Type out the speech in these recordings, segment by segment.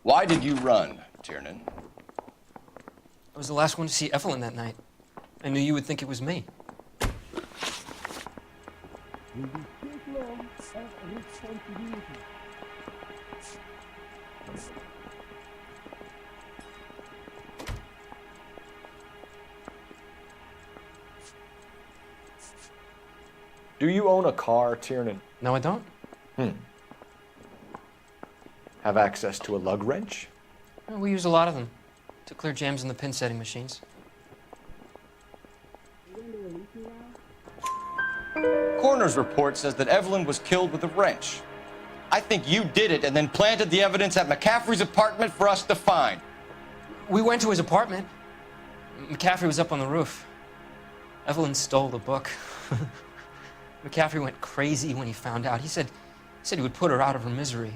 Why did you run, Tiernan? I was the last one to see Evelyn that night. I knew you would think it was me. Do you own a car, Tiernan? No, I don't. Have access to a lug wrench? Well, we use a lot of them to clear jams in the pin setting machines. Coroner's report says that Evelyn was killed with a wrench. I think you did it and then planted the evidence at McCaffrey's apartment for us to find. We went to his apartment. McCaffrey was up on the roof. Evelyn stole the book. McCaffrey went crazy when he found out. He said he would put her out of her misery.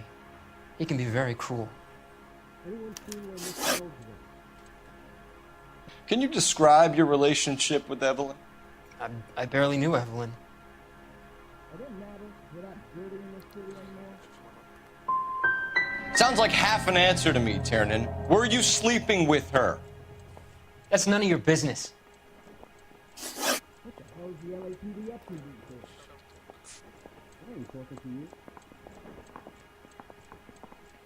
He can be very cruel. Can you describe your relationship with Evelyn? I barely knew Evelyn. Sounds like half an answer to me, Tiernan. Were you sleeping with her? That's none of your business.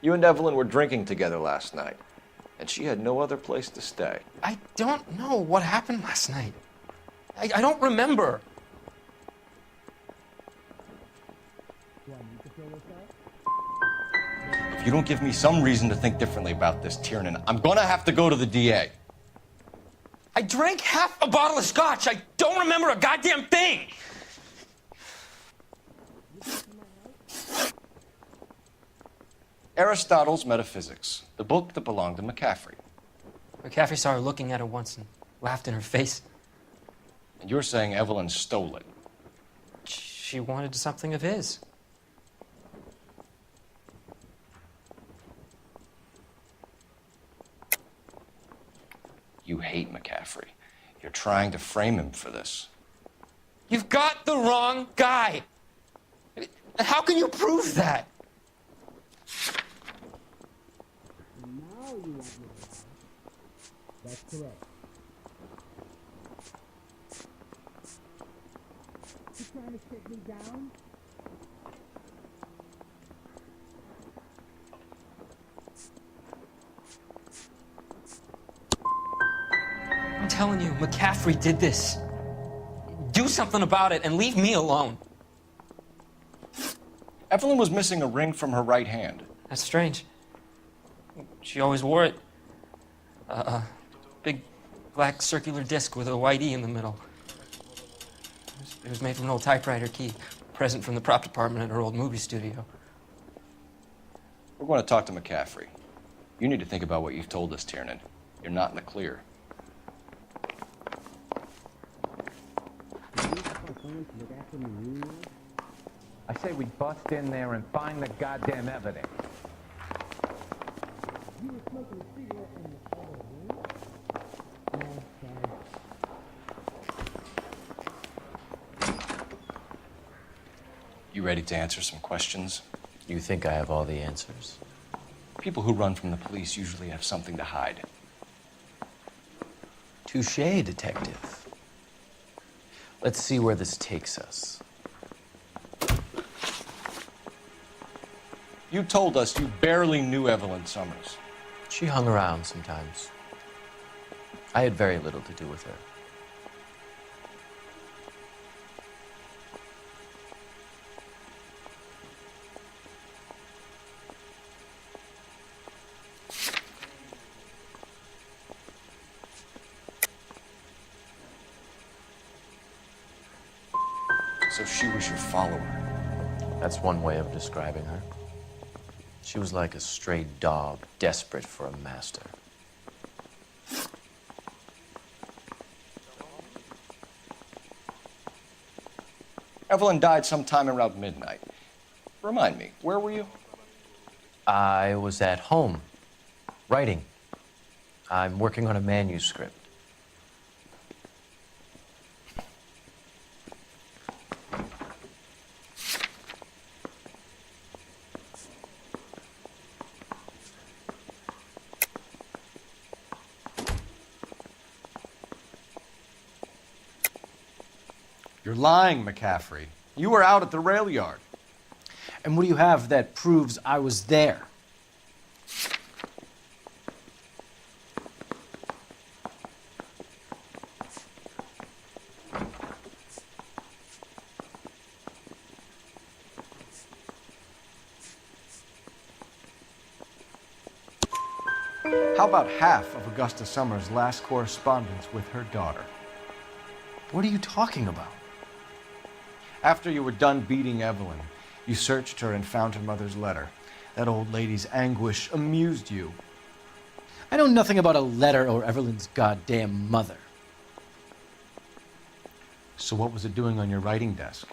You and Evelyn were drinking together last night, and she had no other place to stay. I don't know what happened last night. I don't remember. If you don't give me some reason to think differently about this, Tiernan, I'm gonna have to go to the DA. I drank half a bottle of scotch. I don't remember a goddamn thing. Aristotle's Metaphysics, the book that belonged to McCaffrey. McCaffrey saw her looking at it once and laughed in her face. And you're saying Evelyn stole it. She wanted something of his. You hate McCaffrey. You're trying to frame him for this. You've got the wrong guy. How can you prove that? That's correct. You trying to take me down? I'm telling you, McCaffrey did this. Do something about it and leave me alone. Evelyn was missing a ring from her right hand. That's strange. She always wore it. Big black circular disc with a white E in the middle. It was made from an old typewriter key, present from the prop department at her old movie studio. We're going to talk to McCaffrey. You need to think about what you've told us, Tiernan. You're not in the clear. I say we bust in there and find the goddamn evidence. You were smoking a cigarette in the other room? No, sorry. You ready to answer some questions? You think I have all the answers? People who run from the police usually have something to hide. Touché, detective. Let's see where this takes us. You told us you barely knew Evelyn Summers. She hung around sometimes. I had very little to do with her. So she was your follower. That's one way of describing her. She was like a stray dog, desperate for a master. Evelyn died sometime around midnight. Remind me, where were you? I was at home, writing. I'm working on a manuscript. You're lying, McCaffrey. You were out at the rail yard. And what do you have that proves I was there? How about half of Augusta Summers' last correspondence with her daughter? What are you talking about? After you were done beating Evelyn, you searched her and found her mother's letter. That old lady's anguish amused you. I know nothing about a letter or Evelyn's goddamn mother. So what was it doing on your writing desk?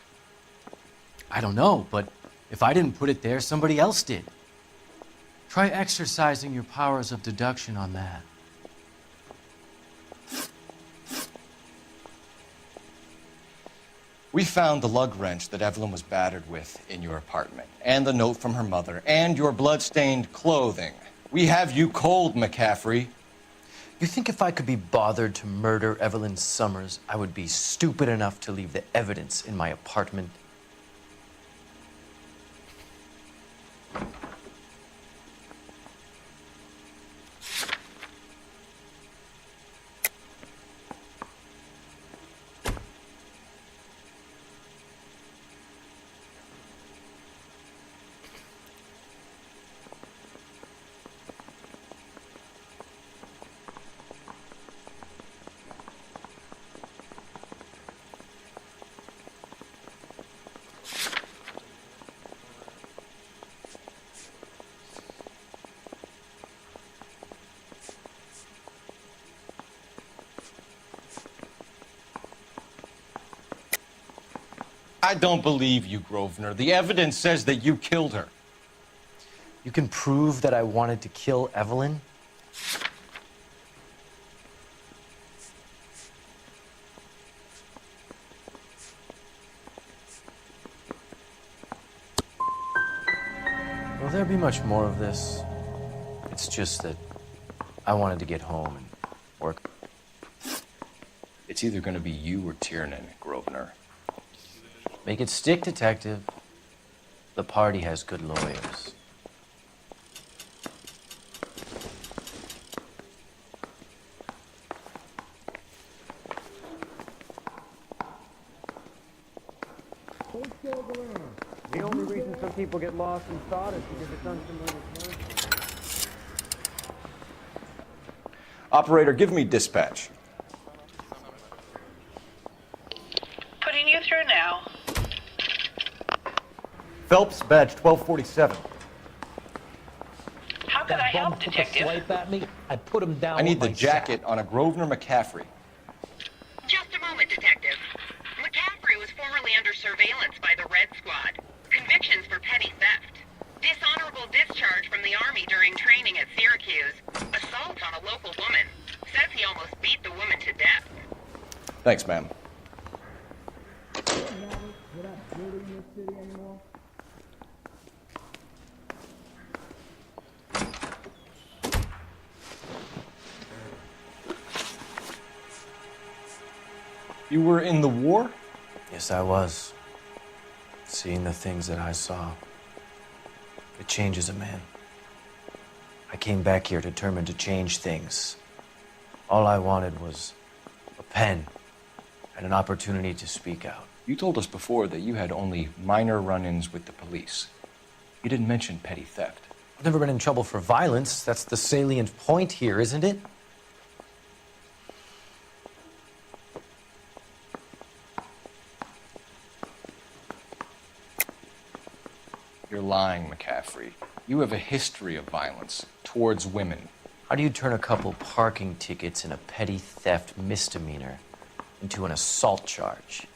I don't know, but if I didn't put it there, somebody else did. Try exercising your powers of deduction on that. We found the lug wrench that Evelyn was battered with in your apartment, and the note from her mother, and your blood-stained clothing. We have you cold, McCaffrey. You think if I could be bothered to murder Evelyn Summers, I would be stupid enough to leave the evidence in my apartment? I don't believe you, Grosvenor. The evidence says that you killed her. You can prove that I wanted to kill Evelyn? Will there be much more of this? It's just that I wanted to get home and work. It's either going to be you or Tiernan, Grosvenor. Make it stick, detective. The party has good lawyers. The only reason some people get lost in thought is because it's unfamiliar territory. Operator, give me dispatch. Putting you through now. Phelps, badge 1247. How can I help, Detective? Swipe at me, I put him down. I need with the my jacket sack. on a Grosvenor McCaffrey. Just a moment, Detective. McCaffrey was formerly under surveillance by the Red Squad. Convictions for petty theft. Dishonorable discharge from the Army during training at Syracuse. Assault on a local woman. Says he almost beat the woman to death. Thanks, ma'am. We're not building this city anymore. You were in the war? Yes, I was. Seeing the things that I saw, it changes a man. I came back here determined to change things. All I wanted was a pen and an opportunity to speak out. You told us before that you had only minor run-ins with the police. You didn't mention petty theft. I've never been in trouble for violence. That's the salient point here, isn't it? You're lying, McCaffrey. You have a history of violence towards women. How do you turn a couple parking tickets and a petty theft misdemeanor into an assault charge?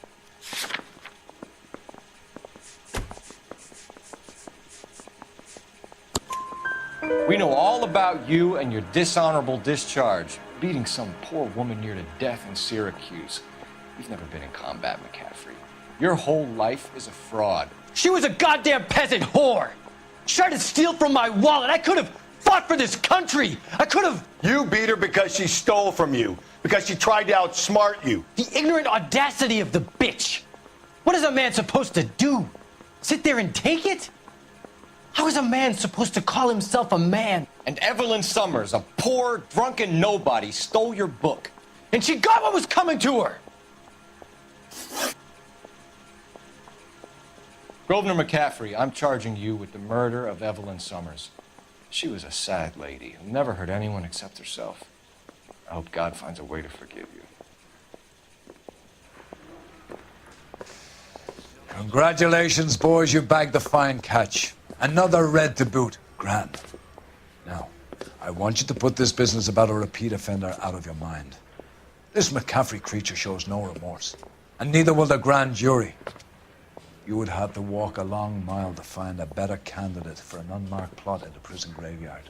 We know all about you and your dishonorable discharge, beating some poor woman near to death in Syracuse. You've never been in combat, McCaffrey. Your whole life is a fraud. She was a goddamn peasant whore. She tried to steal from my wallet. I could have fought for this country. I could have. You beat her because she stole from you, because she tried to outsmart you. The ignorant audacity of the bitch. What is a man supposed to do? Sit there and take it? How is a man supposed to call himself a man? And Evelyn Summers, a poor, drunken nobody, stole your book. And she got what was coming to her. Grosvenor McCaffrey, I'm charging you with the murder of Evelyn Summers. She was a sad lady who never hurt anyone except herself. I hope God finds a way to forgive you. Congratulations, boys, you bagged the fine catch. Another red to boot. Grand. Now, I want you to put this business about a repeat offender out of your mind. This McCaffrey creature shows no remorse, and neither will the grand jury. You would have to walk a long mile to find a better candidate for an unmarked plot in the prison graveyard.